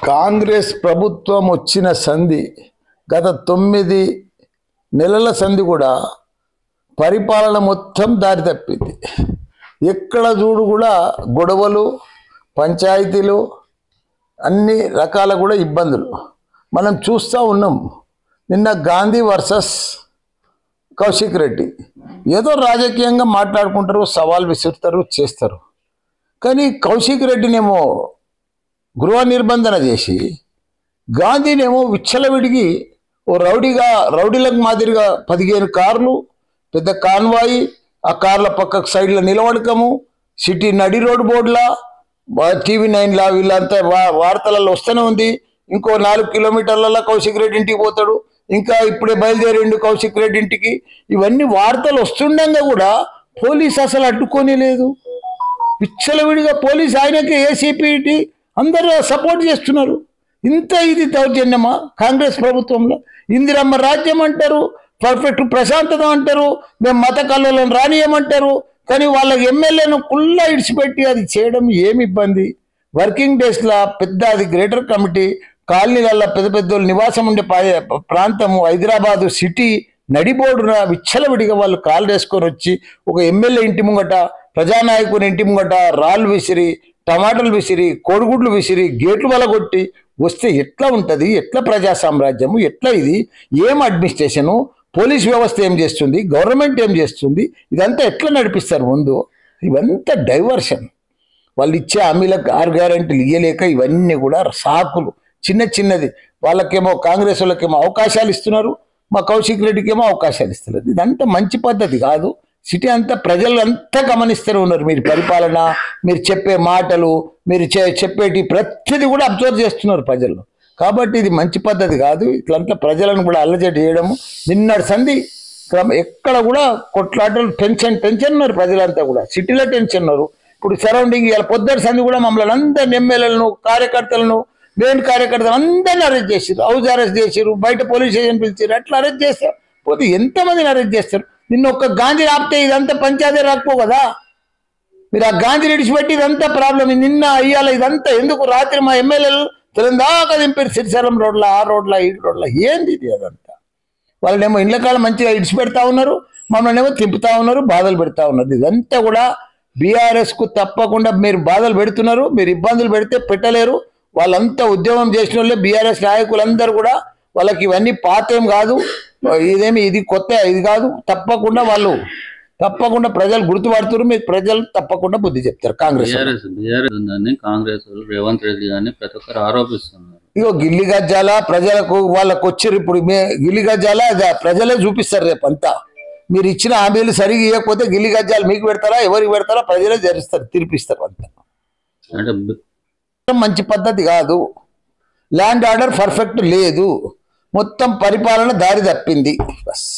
కాంగ్రెస్ ప్రభుత్వం వచ్చిన సంధి గత 9 నెలల సంధి కూడా పరిపాలన మొత్తం దారి తప్పింది. ఎక్కడ చూడు కూడా గొడవలు, పంచాయతీలు, అన్ని రకాల కూడా ఇబ్బందులు మనం చూస్తూ ఉన్నాం. నిన్న గాంధీ వర్సెస్ కౌశిక్ రెడ్డి ఏదో రాజకీయంగా మాట్లాడుకుంటారు, సవాల్ విసురుతారు, చేస్తారు. కానీ కౌశిక్ రెడ్డినేమో గృహ నిర్బంధన చేసి గాంధీనేమో విచ్చలవిడిగి ఓ రౌడీలకు మాదిరిగా 15 కార్లు, పెద్ద కాన్వాయి, ఆ కార్ల పక్కకు సైడ్లో నిలబడకము, సిటీ నడి రోడ్ బోర్డులా, TV9లా వీళ్ళంతా వార్తలలో వస్తూనే ఉంది. ఇంకో 4 కిలోమీటర్లలో కౌశిక్ రెడ్డి ఇంటికి పోతాడు, ఇంకా ఇప్పుడే బయలుదేరిండు కౌశిక్ రెడ్డి ఇంటికి. ఇవన్నీ వార్తలు వస్తుండగా కూడా పోలీసు అసలు అడ్డుకొని లేదు. విచ్చలవిడిగా పోలీసు ఆయనకి ఏసీపీ అందరూ సపోర్ట్ చేస్తున్నారు. ఇంత ఇది దౌర్జన్యమా కాంగ్రెస్ ప్రభుత్వంలో? ఇందిరమ్మ రాజ్యం అంటారు, పర్ఫెక్ట్ ప్రశాంతత అంటారు, మేము మత కల్లోలను రానియమంటారు. కానీ వాళ్ళకి ఎమ్మెల్యేను కుల్లా ఇడిచిపెట్టి అది చేయడం ఏమి ఇబ్బంది? వర్కింగ్ డేస్లో పెద్ద అది గ్రేటర్ కమిటీ కాలనీలలో పెద్ద పెద్దోళ్ళు నివాసం ఉండే ప్రాంతము హైదరాబాదు సిటీ నడిబోడున విచ్చలవిడిగా వాళ్ళు కాలు వేసుకొని వచ్చి ఒక ఎమ్మెల్యే ఇంటి ముంగట, ప్రజానాయకుని ఇంటి ముంగట రాళ్ళు విసిరి, టమాటాలు విసిరి, కోడిగుడ్లు విసిరి, గేట్లు వలగొట్టి వస్తే ఎట్లా ఉంటుంది? ఎట్లా ప్రజా సామ్రాజ్యము? ఎట్లా ఇది? ఏం అడ్మినిస్ట్రేషను? పోలీస్ వ్యవస్థ ఏం చేస్తుంది? గవర్నమెంట్ ఏం చేస్తుంది? ఇదంతా ఎట్లా నడిపిస్తారు ముందు? ఇవంతా డైవర్షన్. వాళ్ళు ఇచ్చే హామీలకు 6 గ్యారెంటీలు ఇయ్యలేక ఇవన్నీ కూడా సాకులు. చిన్నది వాళ్ళకేమో కాంగ్రెస్ వాళ్ళకేమో అవకాశాలు ఇస్తున్నారు, మా కౌశిక్ రెడ్డికేమో అవకాశాలు ఇస్తున్నారు. ఇదంతా మంచి పద్ధతి కాదు. సిటీ అంతా ప్రజలు అంతా గమనిస్తూనే ఉన్నారు. మీరు పరిపాలన, మీరు చెప్పే మాటలు, మీరు చెప్పేటి ప్రతిదీ కూడా అబ్జర్వ్ చేస్తున్నారు ప్రజలు. కాబట్టి ఇది మంచి పద్ధతి కాదు. ఇట్లంతా ప్రజలను కూడా అల్లజడి చేయడము. నిన్నటి సంధి ఎక్కడ కూడా కొట్లాటలు, టెన్షన్ ఉన్నారు ప్రజలంతా కూడా. సిటీలో టెన్షన్ ఉన్నారు. ఇప్పుడు సరౌండింగ్ ఇలా పొద్దుటి సంధి కూడా మమ్మల్ని అందరిని ఎమ్మెల్యేలను, కార్యకర్తలను, మెయిన్ కార్యకర్తలు అందరిని అరెస్ట్ చేశారు, హౌస్ అరెస్ట్ చేశారు, బయట పోలీస్ స్టేషన్ పిలిచారు. అట్లా అరెస్ట్ చేస్తారు. పోతే ఎంతమందిని అరెస్ట్ చేస్తారు? నిన్న ఒక్క గాంధీ ఆపితే ఇదంతా పంచాయతీ రాకపో కదా. మీరు ఆ గాంధీ విడిచిపెట్టి ఇదంతా ప్రాబ్లం. నిన్న అయ్యాల ఇదంతా ఎందుకు? రాత్రి మా ఎమ్మెల్యేలు తెలంగాణ దింపారు, శ్రీశైలం రోడ్ల, ఆ రోడ్ల, ఈ రోడ్ల. ఏంది ఇది? అదంతా వాళ్ళనేమో ఇళ్ళ కాలం మంచిగా ఇడిచిపెడతా ఉన్నారు, మమ్మల్ని ఏమో తిప్పుతా ఉన్నారు, బాధలు పెడతా ఉన్నారు. ఇదంతా కూడా బీఆర్ఎస్కు తప్పకుండా మీరు బాధలు పెడుతున్నారు. మీరు ఇబ్బందులు పెడితే పెట్టలేరు. వాళ్ళంతా ఉద్యమం చేసిన వాళ్ళే బీఆర్ఎస్ నాయకులందరూ కూడా. వాళ్ళకి ఇవన్నీ పాతేం కాదు, ఇది కొత్త ఇది కాదు. తప్పకుండా ప్రజలు గుర్తుపడుతున్నారు. మీకు ప్రజలు తప్పకుండా బుద్ధి చెప్తారు. కాంగ్రెస్ రేవంత్ రెడ్డి గారిని ప్రతి ఒక్కరు ఆరోపిస్తున్నారు. ఇగో గిల్లి గజ్జాల ప్రజలకు వాళ్ళకు వచ్చారు. ఇప్పుడు గిల్లి గజ్జాల ప్రజలే చూపిస్తారు రేపంతా. మీరు ఇచ్చిన హామీలు సరిగా ఇవ్వకపోతే గిల్లి గజ్జాలు మీకు పెడతారా, ఎవరికి పెడతారా? ప్రజలే జరిస్తారు, తీర్పిస్తారు. అంతా అంటే మంచి పద్ధతి కాదు. ల్యాండ్ ఆర్డర్ పర్ఫెక్ట్ లేదు, మొత్తం పరిపాలన దారి తప్పింది. బస్.